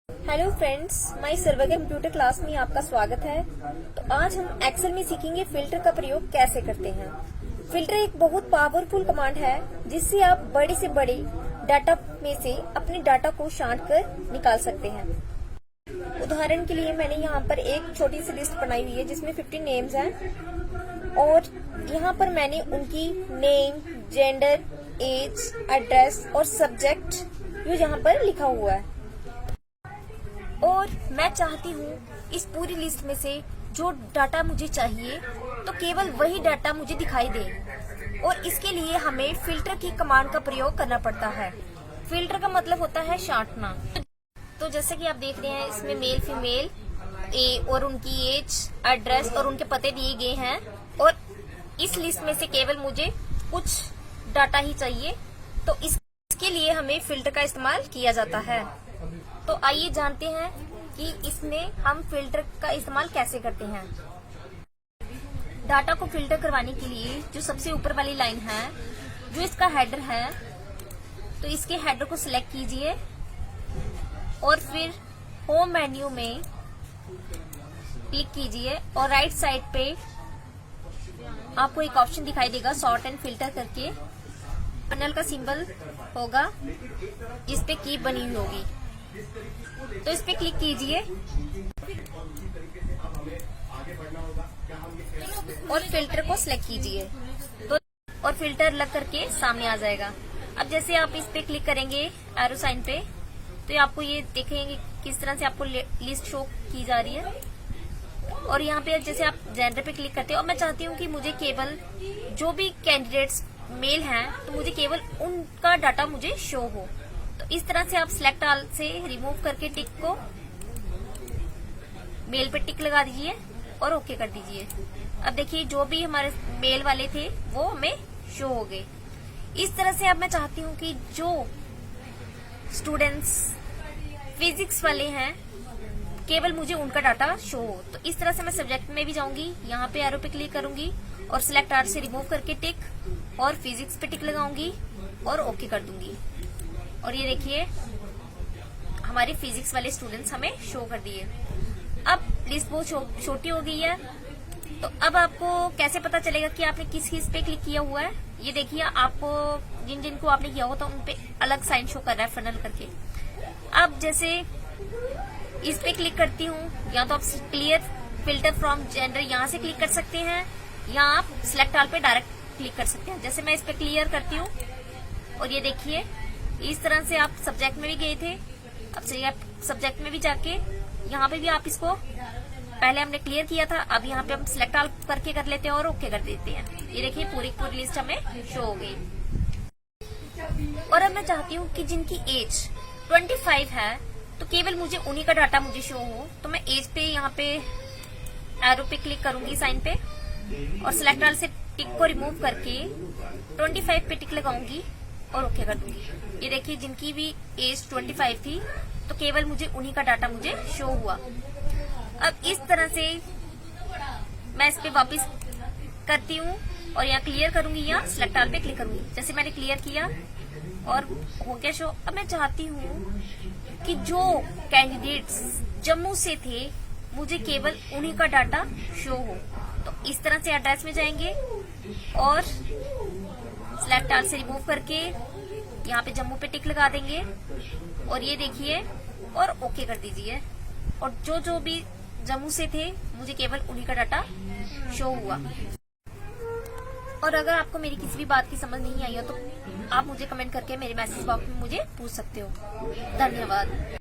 Hello friends, my सर्वज्ञ computer class में आपका स्वागत है। तो आज हम एक्सेल में सीखेंगे फिल्टर का प्रयोग कैसे करते हैं। फिल्टर एक बहुत पावरफुल कमांड है जिससे आप बड़े से बड़े डाटा में से अपने डाटा को छांट कर निकाल सकते हैं। उदाहरण के लिए मैंने यहाँ पर एक छोटी सी लिस्ट बनाई हुई है जिसमें 50 नेम्स हैं और यहाँ पर मैंने उनकी नेम, जेंडर, एज, एड्रेस और सब्जेक्ट यहाँ पर लिखा हुआ है। और मैं चाहती हूँ इस पूरी लिस्ट में से जो डाटा मुझे चाहिए तो केवल वही डाटा मुझे दिखाई दे, और इसके लिए हमें फिल्टर की कमांड का प्रयोग करना पड़ता है। फिल्टर का मतलब होता है छांटना। तो जैसे कि आप देख रहे हैं, इसमें मेल, फीमेल और उनकी एज, एड्रेस और उनके पते दिए गए हैं, और इस लिस्ट में से केवल मुझे कुछ डाटा ही चाहिए, तो इसके लिए हमें फिल्टर का इस्तेमाल किया जाता है। तो आइए जानते हैं कि इसमें हम फिल्टर का इस्तेमाल कैसे करते हैं। डाटा को फिल्टर करवाने के लिए जो सबसे ऊपर वाली लाइन है, जो इसका हेडर है, तो इसके हेडर को सिलेक्ट कीजिए और फिर होम मेन्यू में क्लिक कीजिए और राइट साइड पे आपको एक ऑप्शन दिखाई देगा सॉर्ट एंड फिल्टर करके। पैनल का सिंबल होगा जिस पे की बनी हुई होगी, तो इस पे क्लिक कीजिए और फिल्टर को सिलेक्ट कीजिए, तो और फिल्टर लग करके सामने आ जाएगा। अब जैसे आप इस पे क्लिक करेंगे एरो साइन पे, तो आपको ये देखेंगे किस तरह से आपको लिस्ट शो की जा रही है। और यहाँ पे जैसे आप जेंडर पे क्लिक करते हो, और मैं चाहती हूँ कि मुझे केवल जो भी कैंडिडेट्स मेल हैं तो मुझे केवल उनका डाटा मुझे शो हो। तो इस तरह से आप सिलेक्ट ऑल से रिमूव करके टिक को मेल पे टिक लगा दीजिए और ओके कर दीजिए। अब देखिए जो भी हमारे मेल वाले थे वो हमें शो हो गए। इस तरह से अब मैं चाहती हूँ कि जो स्टूडेंट्स फिजिक्स वाले हैं केवल मुझे उनका डाटा शो हो। तो इस तरह से मैं सब्जेक्ट में भी जाऊंगी, यहाँ पे एरो पे क्लिक करूंगी और सिलेक्ट ऑल से रिमूव करके टिक और फिजिक्स पे टिक लगाऊंगी और ओके कर दूंगी। और ये देखिए हमारे फिजिक्स वाले स्टूडेंट्स हमें शो कर दिए। अब लिस्ट बहुत छोटी हो गई है, तो अब आपको कैसे पता चलेगा कि आपने किस पे क्लिक किया हुआ है। ये देखिए आपको जिनको आपने किया होता उन पे अलग साइन शो कर रहा है फनल करके। अब जैसे इस पे क्लिक करती हूँ, या तो आप क्लियर फिल्टर फ्रॉम जेंडर यहाँ से क्लिक कर सकते हैं, या आप सिलेक्ट ऑल पे डायरेक्ट क्लिक कर सकते हैं। जैसे मैं इस पे क्लियर करती हूँ और ये देखिए इस तरह से आप सब्जेक्ट में भी गए थे, अब से आप सब्जेक्ट में भी जाके यहाँ पे भी आप इसको पहले हमने क्लियर किया था, अब यहाँ पे हम सिलेक्ट ऑल करके कर लेते हैं और ओके कर देते हैं। ये देखिए पूरी लिस्ट हमें शो हो गई। और अब मैं चाहती हूँ कि जिनकी एज 25 है तो केवल मुझे उन्हीं का डाटा मुझे शो हो। तो मैं एज पे यहाँ पे एरो पे क्लिक करूंगी साइन पे और सिलेक्ट ऑल से टिक को रिमूव करके 25 पे टिक लगाऊंगी और ओके कर दूंगी। ये देखिए जिनकी भी एज 25 थी तो केवल मुझे उन्हीं का डाटा मुझे शो हुआ। अब इस तरह से मैं इस पे वापस करती हूँ और यहाँ क्लियर करूंगी या सिलेक्ट ऑल पे क्लिक करूंगी। जैसे मैंने क्लियर किया और हो गया शो। अब मैं चाहती हूँ कि जो कैंडिडेट्स जम्मू से थे मुझे केवल उन्हीं का डाटा शो हो। तो इस तरह से एड्रेस में जाएंगे और सिलेक्ट ऑल से रिमूव करके यहाँ पे जम्मू पे टिक लगा देंगे और ये देखिए और ओके कर दीजिए। और जो भी जम्मू से थे मुझे केवल उन्हीं का डाटा शो हुआ। और अगर आपको मेरी किसी भी बात की समझ नहीं आई हो तो आप मुझे कमेंट करके मेरे मैसेज बॉक्स में मुझे पूछ सकते हो। धन्यवाद।